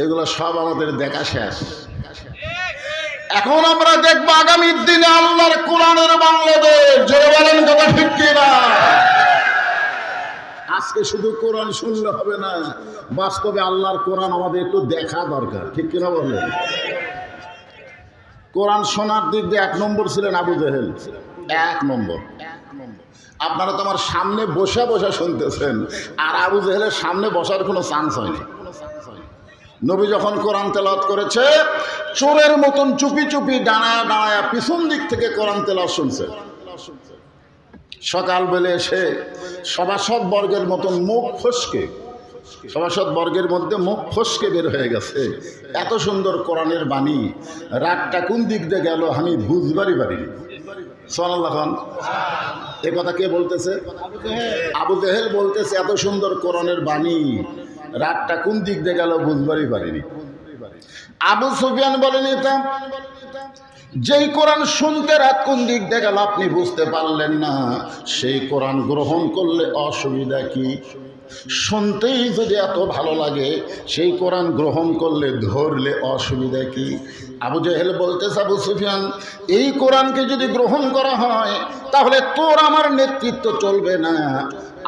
এগুলো সব আমাদের দেখা শেষ। এখন আমরা দেখবো আগামীর দিনে আল্লাহর কোরআনের বাংলাদেশ। জোরে বলেন কথা ঠিক কিনা? আজকে শুধু কোরআন শুনলে হবে না, বাস্তবে আল্লাহর কোরআন আমাদের একটু দেখা দরকার, ঠিক কিনা বলেন? কোরআন শোনার দিক দিয়ে 1 নম্বর ছিলেন আবু জেহেল, 1 নম্বর। আপনারা তো আমার সামনে বসে বসে শুনতেছেন, আর আবু জেহেলের সামনে বসার কোনো চান্স হয়নি। নবী যখন কোরআন তেলাওয়াত করেছে, চোরের মতন চুপি চুপি দাঁড়ায় দাঁড়ায় পিছন দিক থেকে কোরআন তেলাওয়াত শুনছে। সকালবেলা এসে সভাসদ বর্গের মতন মুখ ফসকে, সভাসদ বর্গের মধ্যে মুখ ফসকে বের হয়ে গেছে। এত সুন্দর কোরআনের বাণী, রাতটা কোন দিক দিয়ে গেল আমি বুঝবারই পারিনি। সুবহানাল্লাহ খান, এ কথা কে বলতেছে? আবু জেহেল বলতেছে, এত সুন্দর কোরআনের বাণী, রাতটা কোন দিক দিয়ে গেল বুঝবারই পারিনি। আবু সুফিয়ান বলেন, এটা যেই কোরআন শুনতে রাত কোন দিক দিয়ে গেল আপনি বুঝতে পারলেন না, সেই কোরআন গ্রহণ করলে অসুবিধা কি? শুনতেই যদি এত ভালো লাগে, সেই কোরআন গ্রহণ করলে ধরলে অসুবিধা কি? আবু জেহেল বলতেছে, আবু সুফিয়ান, এই কোরআনকে যদি গ্রহণ করা হয় তাহলে তোর আমার নেতৃত্ব চলবে না,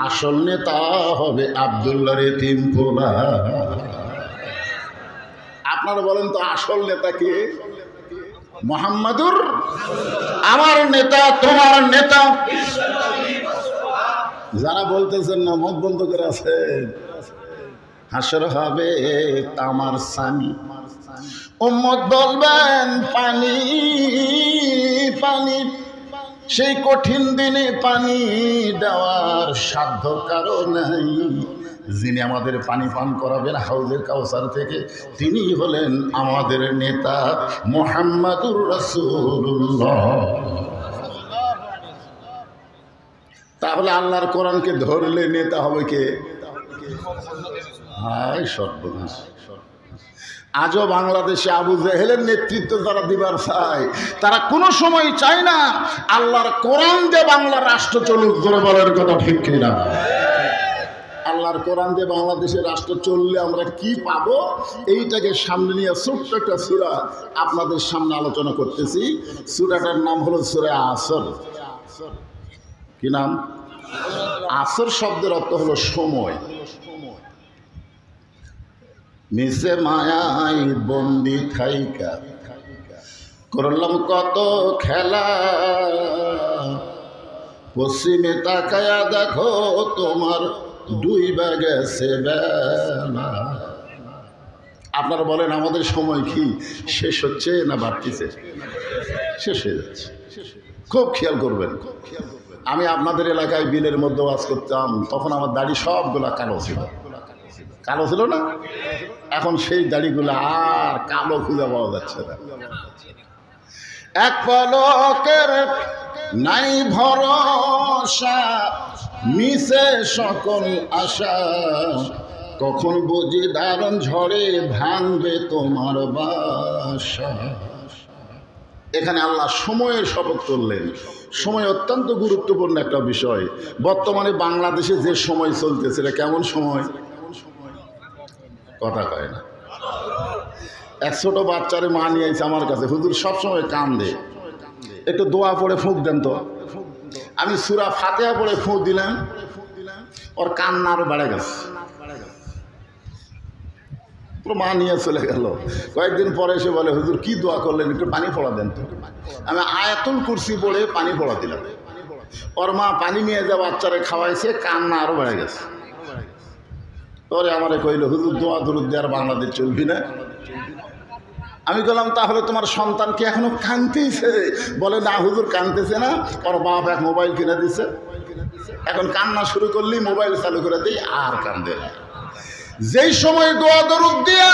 আসল নেতা হবে আব্দুল্লাহর এতিম পোলা। আপনারা বলেন তো আসল নেতা কে? মুহাম্মাদুর, আমার নেতা, তোমার নেতা। যারা বলতেছেন না মুখ বন্ধ করে আছেন, হাসর হবে তামার সানি, উম্মত বলবেন পানি পানি, সেই কঠিন দিনে পানি দেওয়ার সাধ্য কারো নাই। যিনি আমাদের পানি পান করাবেন হাউজে কাউসার থেকে, তিনি হলেন আমাদের নেতা মুহাম্মাদুর রাসূলুল্লাহ। তাহলে আল্লাহর কোরআনকে ধরলে নেতা হবে কে? হায় সর্বনাশ! আজও বাংলাদেশে আবু জেহেলের নেতৃত্ব যারা দিবার চায়, তারা কোনো সময় চায় না আল্লাহর কোরআন দিয়ে বাংলার রাষ্ট্র চলুক। ধরে বলার কথা ঠিক কিনা? আল্লাহর কোরআন দিয়ে বাংলাদেশের রাষ্ট্র চললে আমরা কি পাবো, এইটাকে সামনে নিয়ে ছোট্ট একটা সূরা আপনাদের সামনে আলোচনা করতেছি। সূরাটার নাম হলো সূরা আসর। কি নাম? আসর শব্দের অর্থ হলো সময়। মিশে মায়াই বন্দি থাইকা করলাম কত খেলা, পশ্চিমে তাকায়া দেখো তোমার ডুইবা গেছে বেলা। আপনারা বলেন আমাদের সময় কি শেষ হচ্ছে না বাড়তিছে? শেষ হয়ে যাচ্ছে। খুব খেয়াল করবেন, আমি আপনাদের এলাকায় বিলের মধ্যে ওয়াজ করতাম, তখন আমার দাড়ি সবগুলা কালো ছিল। কালো ছিল না? এখন সেই দাড়িগুলো আর কালো খুঁজে পাওয়া যাচ্ছে না। এক পলকের নাই ভরসা, মিশে সকল আশা, কখন বুঝি দারুণ ঝড়ে ভাঙবে তোমার বাসা। এখানে আল্লাহ সময়ের শপথ করলেন। সময় অত্যন্ত গুরুত্বপূর্ণ একটা বিষয়। বর্তমানে বাংলাদেশে যে সময় চলতেছে, এটা কেমন সময়? কথা কয় না। এক ছোট বাচ্চারে মা নিয়ে আইছে আমার কাছে, হুজুর সবসময় কান্দে, একটু দোয়া পড়ে ফুঁক দেন তো। আমি সূরা ফাতিহা পড়ে ফুঁক দিলাম, ওর কান্না আরো বেড়ে গেছে। মা নিয়ে চলে গেল। কয়েকদিন পরে এসে বলে, হুজুর কি দোয়া করলেন, একটু পানি পড়া দেন তো। আমি আয়াতুল কুরসি পড়ে পানি পড়া দিলাম। ওর মা পানি নিয়ে যা বাচ্চারে খাওয়াইছে, কান্না আরো বেড়ে গেছে। পরে আমারে কইল, হুজুর দোয়া দরুদ দিয়ে আর বাংলাদেশ চলবি না। আমি বললাম, তাহলে তোমার সন্তান কি এখনো কাঁদতেছে? বলে, না হুজুর কাঁদতেছে না, ওর বাপ এক মোবাইল কিনে দিছে, এখন কান্না শুরু করলেই মোবাইল চালু করে দিই আর কান্দে। যেই সময় দোয়া দরুদ দিয়া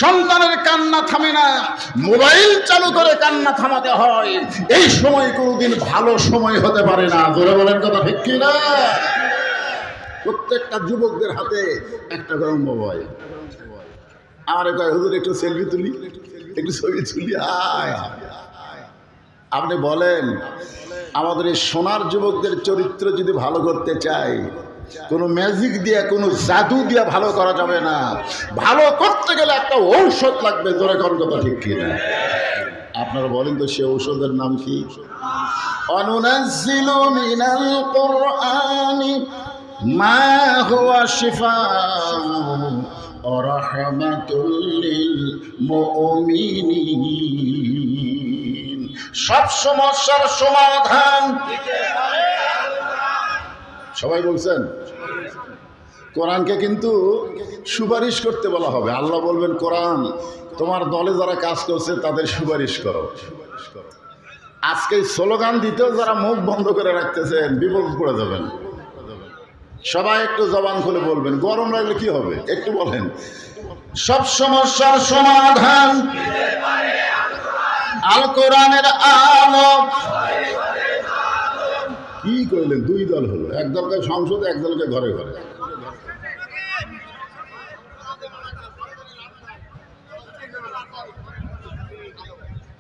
সন্তানের কান্না থামে না, মোবাইল চালু করে কান্না থামাতে হয়, এই সময় কোনোদিন ভালো সময় হতে পারে না। জোরে বলেন কথা ঠিক কি না? প্রত্যেকটা যুবকদের হাতে একটা করে মোবাইল। আমার কয়, হুজুর একটু সেলফি তুলি, একটু ছবি তুলি। আয় আপনি বলেন, আমাদের এই সোনার যুবকদের চরিত্র যদি ভালো করতে চাই, কোনো ম্যাজিক দিয়ে, কোনো জাদু দিয়ে ভালো করা যাবে না। ভালো করতে গেলে একটা ঔষধ লাগবে। জোরে কোন কথা ঠিক কিনা? আপনারা বলেন তো সে ঔষধের নাম কি? অনুনাজ্জিলু মিনাল কুরআনি মা হুয়া শিফাউ ওয়া রাহমাতুল লিল মুমিনিন। সব সমস্যার সমাধান সবাই বলছেন। কোরআনকে কিন্তু সুপারিশ করতে বলা হবে। আল্লাহ বলবেন, কোরআন তোমার দলে যারা কাজ করছে তাদের সুপারিশ করো। আজকে স্লোগান দিতেও যারা মুখ বন্ধ করে রাখতেছেন, বিপদ পড়ে যাবেন। সবাই একটু জবান খুলে বলবেন। গরম লাগলে কি হবে একটু বলেন। সব সমস্যার সমাধান আল কোরআনের আলো। কি কইলেন? দুই দল হলো, এক দলকে সংসদে, এক দলকে ঘরে ঘরে।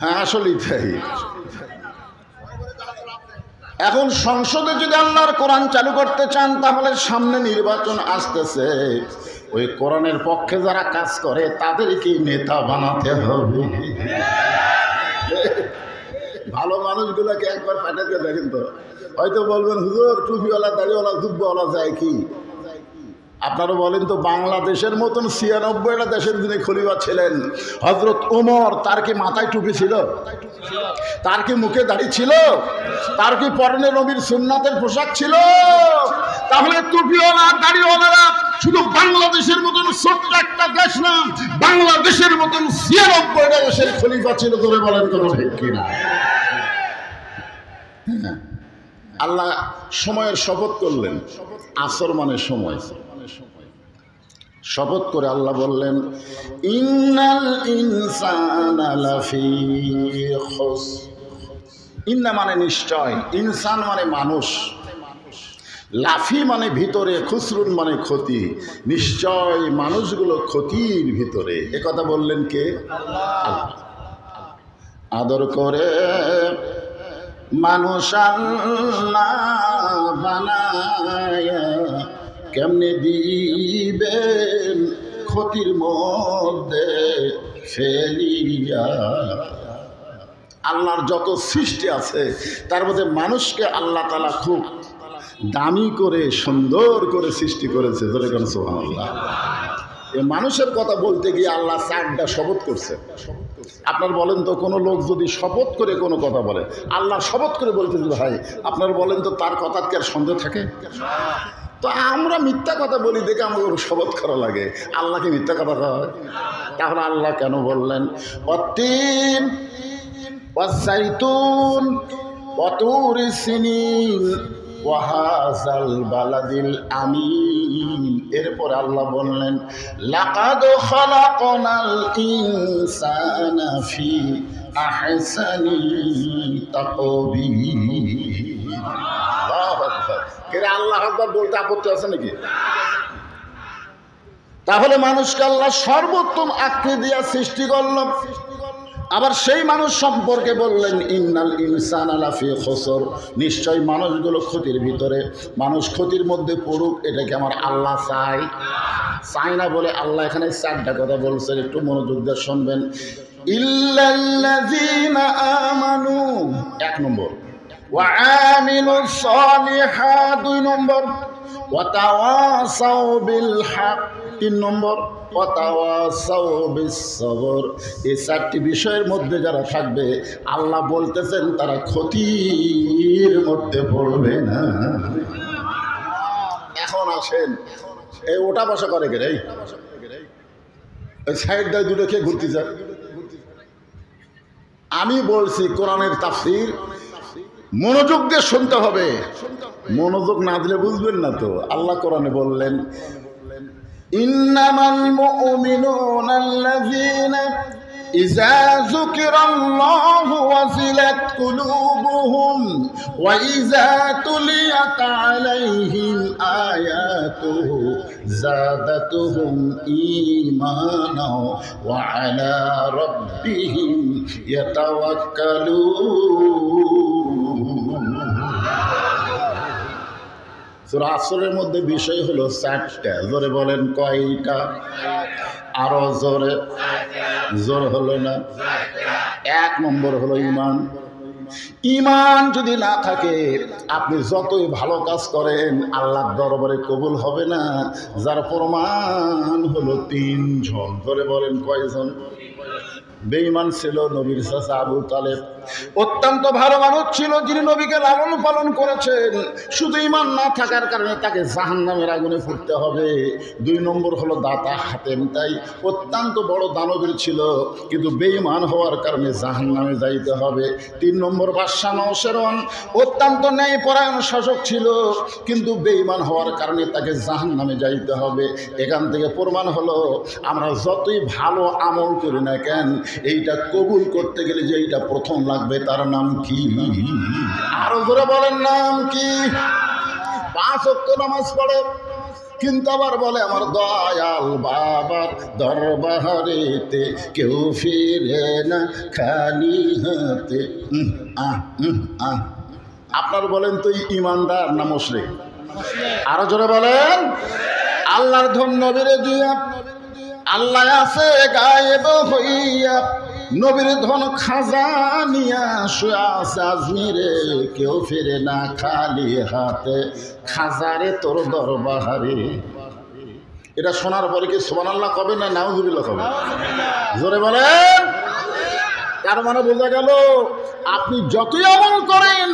হ্যাঁ, আসলেই তাই। এখন সংসদে যদি আল্লাহর কোরআন চালু করতে চান, তাহলে সামনে নির্বাচন আসতেছে। ওই কোরআনের পক্ষে যারা কাজ করে তাদেরকেই নেতা বানাতে হবে। ভালো মানুষগুলোকে একবার পাঠাতে দেখেন তো, হয়তো বলবেন হুজুর টুপিওয়ালা, দাড়িওয়ালা, জুব্বাওয়ালা যায় কি? আপনারা বলেন তো, বাংলাদেশের মতন ৯৬টা দেশের যিনি খলিফা ছিলেন হযরত ওমর, তার কি মাথায় টুপি ছিল? তার কি মুখে দাড়ি ছিল? তার কি পরনে নবীর সুন্নাতের পোশাক ছিল? তাহলে টুপিওয়ালা, দাড়িওয়ালারা শুধু বাংলাদেশের মতন ছোট্ট একটা দেশ না, বাংলাদেশের মতন ৯৬টা দেশের খলিফা ছিল। ধরে বলেন কোনো ঠিক কিনা? আল্লাহ সময়ের শপথ করলেন। আসর মানে সময়। শপথ করে আল্লাহ বললেন, ইন্নাল ইনসানা লাফি খুসর। ইন্না মানে নিশ্চয়, ইনসান মানে মানুষ, লাফি মানে ভিতরে, খুসরুন মানে ক্ষতি। নিশ্চয় মানুষগুলো ক্ষতির ভিতরে। এ কথা বললেন কে? আল্লাহ। আদর করে মানুষ আল্লাহ বানায়া কেমনে দিবেন ক্ষতির মধ্যে ফেলিয়া। আল্লাহর যত সৃষ্টি আছে তার মধ্যে মানুষকে আল্লাহ তাআলা খুব দামি করে, সুন্দর করে সৃষ্টি করেছে। ধরে কেন সুবহানাল্লাহ। এই মানুষের কথা বলতে গিয়ে আল্লাহ 4টা শপথ করছে। আপনার বলেন তো, কোনো লোক যদি শপথ করে কোনো কথা বলে, আল্লাহ শপথ করে বলতে যে ভাই, আপনার বলেন তো তার কথা কি আর সন্দেহ থাকে? তো আমরা মিথ্যা কথা বলি দেখে আমাদের শপথ করা লাগে। আল্লাহকে মিথ্যা কথা কয়? তাহলে আল্লাহ কেন বললেন ওয়াত্তিন ওয়াজ্জাইতুন ওয়াতুরি সিনিন ওয়া হাযাল বালাদিল আমিন। এরপর আল্লাহ বললেন লাকাদ খালাকনাল ইনসানা ফি আহসানি তাকবীর। আল্লাহু আকবার। কে আল্লাহু আকবার বলতে আপত্তি আছে নাকি? তাহলে মানুষকে আল্লাহ সর্বোত্তম আকৃতি দিয়ে সৃষ্টি করলেন। আবার সেই মানুষ সম্পর্কে বললেন ইন্নাল ইনসানা লাফি খুসর। নিশ্চয় মানুষগুলো ক্ষতির ভিতরে। মানুষ ক্ষতির মধ্যে পড়ুক, এটাকে আমার আল্লাহ চাই না বলে আল্লাহ এখানে 4টা কথা বলছেন। একটু মনোযোগ দিয়ে শুনবেন। ইল্লাল্লাযীনা আমানু 1 নম্বর, ওয়া আমিলুস সালিহাত 2 নম্বর, ওয়া তাওয়াসাউ বিল হক 3 নম্বর, ওয়া তাওয়াসাউ বিস সবর। এই 4টি বিষয়ের মধ্যে যারা থাকবে আল্লাহ বলতেছেন তারা ক্ষতির মধ্যে পড়বে না। এখন আসেন, এই ওটা বসা করে কে রে? এই সাইড দিয়ে দুটো কে ঘুরতে যায়? আমি বলছি কোরআনের তাফসীর মনোযোগ দিয়ে শুনতে হবে। মনোযোগ না দিলে বুঝবেন না তো। আল্লাহ কোরআনে বললেন ইন্নামাল মুমিনুনা আল্লাযীনা ইযা যুকিরাল্লাহু ওয়াজিলাত কুলুবুহুম ওয়া ইযা তুলিয়াত আলাইহিম আয়াতুহু যাদাতুহুম ঈমানা ওয়া আলা রাব্বিহিম ইয়াতাওয়াক্কালুন। সূরা আসরের মধ্যে বিষয় হলো 4টা। জোরে বলেন কয়টা? আরো জোরে। জোর হলো না? 1 নম্বর হলো ঈমান। ঈমান যদি না থাকে আপনি যতই ভালো কাজ করেন আল্লাহর দরবারে কবুল হবে না। যার প্রমাণ হলো 3 জন। ধরে বলেন কয়জন? বেঈমান ছিল নবীর চাচা আবু তালেব। অত্যন্ত ভালো মানুষ ছিল, যিনি নবীকে লালন পালন করেছেন। শুধু ঈমান না থাকার কারণে তাকে জাহান্নামের আগুনে ফুটতে হবে। 2 নম্বর হলো দাতা হাতেম তাই, অত্যন্ত বড় দানবীর ছিল, কিন্তু বেঈমান হওয়ার কারণে জাহান্নামে যাইতে হবে। 3 নম্বর বাদশা নওশেরওয়ান, অত্যন্ত ন্যায়পরায়ণ শাসক ছিল, কিন্তু বেঈমান হওয়ার কারণে তাকে জাহান্নামে যাইতে হবে। এখান থেকে প্রমাণ হলো আমরা যতই ভালো আমল করি না কেন, এইটা কবুল করতে গেলে যে এইটা প্রথম লাগবে তার নাম কি? আরো ধরে বলেন নাম কি? 5 ওয়াক্ত নামাজ পড়ে, কিন্তু আবার বলে আমার দয়াল বাবার দরবারেতে কেউ ফিরে না খালি হাতে। আপনার বলেন তো ইমানদার না মুশরিক? আরো জোরে বলেন। আল্লাহর ধন নবীরে দিয়া, আল্লাহ আছে গায়েব হইয়া, নবীর ধন খাজানিয়া শুয়া আছে আজমিরে, কেউ ফিরে না খালি হাতে, খাজারে তোর দরবারে। এটা শোনার পরে কি সুবহানাল্লাহ কবে না নাউজুবিল্লাহ কবে? জোরে বলেন। তার মানে বোঝা গেল আপনি যতই আমল করেন,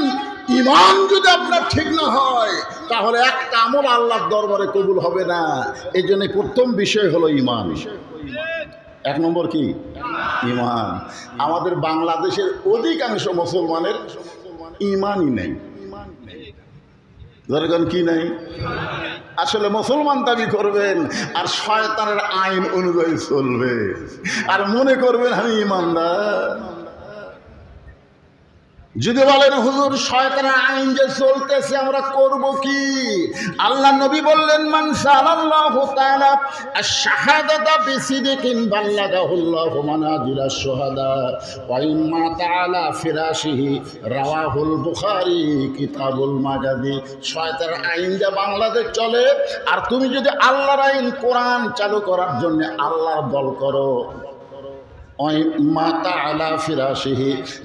ঈমান যদি আপনার ঠিক না হয় তাহলে একটা আমল আল্লাহর দরবারে কবুল হবে না। এই জন্য প্রথম বিষয় হলো ঈমান। 1 নম্বর কি? ঈমান। আমাদের বাংলাদেশের অধিকাংশ মুসলমানের ঈমানই নেই। ধরেন কি নাই? আসলে মুসলমান দাবি করবেন আর শয়তানের আইন অনুযায়ী চলবে, আর মনে করবেন আমি ঈমানদার। যদি বলেন হুজুর শয়তানের আইন যে চলতেছে আমরা করব কি? আল্লাহ নবী বললেন মান সাল্লাল্লাহু তাআলা আশ-শাহাদাতা বিসিদিকিন বাল্লাগাহুল্লাহু মানাজিলাশ শুহাদা ওয়া ইম্মা তাআলা ফিরাশিহি রাওয়াহুল বুখারী কিতাবুল মাগাজি। শয়তানের আইন যে বাংলাদেশ চলে, আর তুমি যদি আল্লাহর আইন কোরআন চালু করার জন্য আল্লাহর দল করো,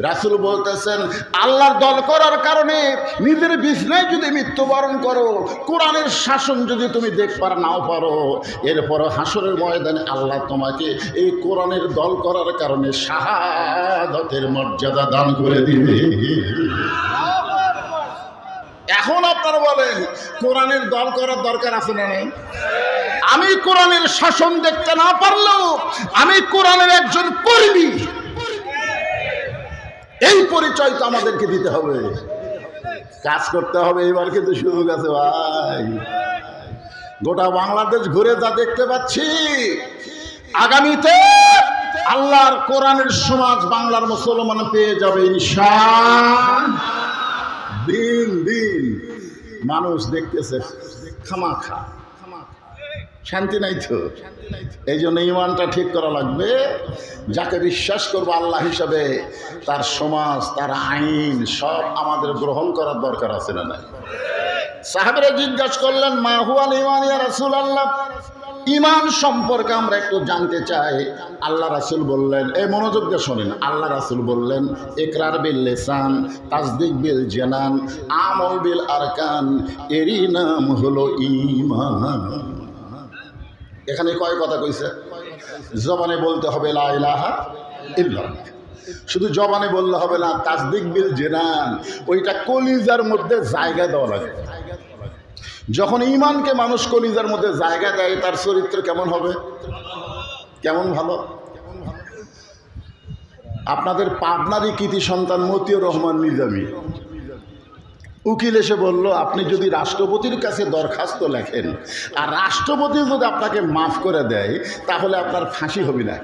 রাসূল বলতেছেন আল্লাহর দল করার কারণে নিজের বিছনায় যদি মৃত্যুবরণ করো, কোরআনের শাসন যদি তুমি দেখবার নাও পারো, এরপর হাসরের ময়দানে আল্লাহ তোমাকে এই কোরআনের দল করার কারণে শাহাদাতের মর্যাদা দান করে দিবে। এখন আপনারা বলেন কোরআনের দল করার দরকার আছে না নাই? আমি কোরআনের শাসন দেখতে না পারলেও আমি কোরআনের একজন কর্মী, এই পরিচয় তো আমাদেরকে দিতে হবে, কাজ করতে হবে। এবার কিন্তু সুযোগ আছে ভাই। গোটা বাংলাদেশ ঘুরে যা দেখতে পাচ্ছি, আগামীতে আল্লাহর কোরআনের সমাজ বাংলার মুসলমান পেয়ে যাবে ইনশাআল্লাহ। দিন দিন মানুষ দেখতেছে খামাখা, শান্তি নাই তো। এই জন্য ঈমানটা ঠিক করা লাগবে। যাকে বিশ্বাস করবো আল্লাহ হিসাবে, তার সমাজ, তার আইন সব আমাদের গ্রহণ করার দরকার আছে না নাই? সাহাবীরা জিজ্ঞাসা করলেন মা হুয়াল ঈমান ইয়া রাসূলুল্লাহ, ঈমান সম্পর্কে আমরা একটু জানতে চাই। আল্লাহ রাসূল বললেন, এই মনোযোগ দিয়ে শোনেন, আল্লাহ রাসূল বললেন ইকরার বিল লিসান, তাসদিক বিল জানান, আমল বিল আরকান, এরই নাম হলো ঈমান। এখানে কয় কথা কইছে? জবানে বলতে হবে লা ইলাহা ইল্লাল্লাহ, শুধু জবানে বললে হবে না, তাসদিক বিল জানান, ওইটা কলিজার মধ্যে জায়গা দেওয়া লাগে। যখন ঈমানকে মানুষ কলিজার মধ্যে জায়গা দেয়, তার চরিত্র কেমন হবে? কেমন ভালো। আপনাদের পাবনারই কৃতি সন্তান মতিউর রহমান নিজামী উকিল এসে বলল, আপনি যদি রাষ্ট্রপতির কাছে দরখাস্ত লেখেন আর রাষ্ট্রপতি যদি আপনাকে মাফ করে দেয়, তাহলে আপনার ফাঁসি হবে না।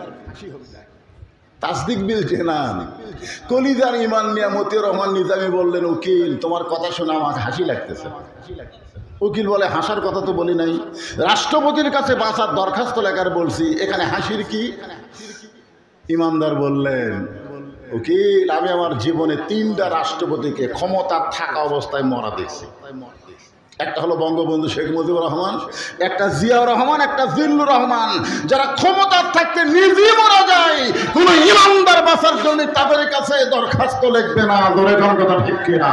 তাসদিক বিল জানান, কলিজার ঈমান নিয়ে মতিউর রহমান নিজামী বললেন, উকিল তোমার কথা শুনে আমার হাসি লাগতেছে। উকিল বলে, হাসার কথা তো বলি নাই, রাষ্ট্রপতির কাছে বাঁচার দরখাস্ত লেখার বলছি, এখানে হাসির কি? ইমানদার বললেন, উকিল আমি আমার জীবনে 3টা রাষ্ট্রপতিকে ক্ষমতা থাকা অবস্থায় মরা দেখছি, একটা হলো বঙ্গবন্ধু শেখ মুজিবুর রহমান, একটা জিয়াউর রহমান, একটা জিল্লুর রহমান, যারা ক্ষমতার থাকতে নিজেই মারা যায়, কোনো ইমানদার বাঁচার জন্য তাদের কাছে দরখাস্ত লিখবে না। ধরে কোন কথা ঠিক কিনা?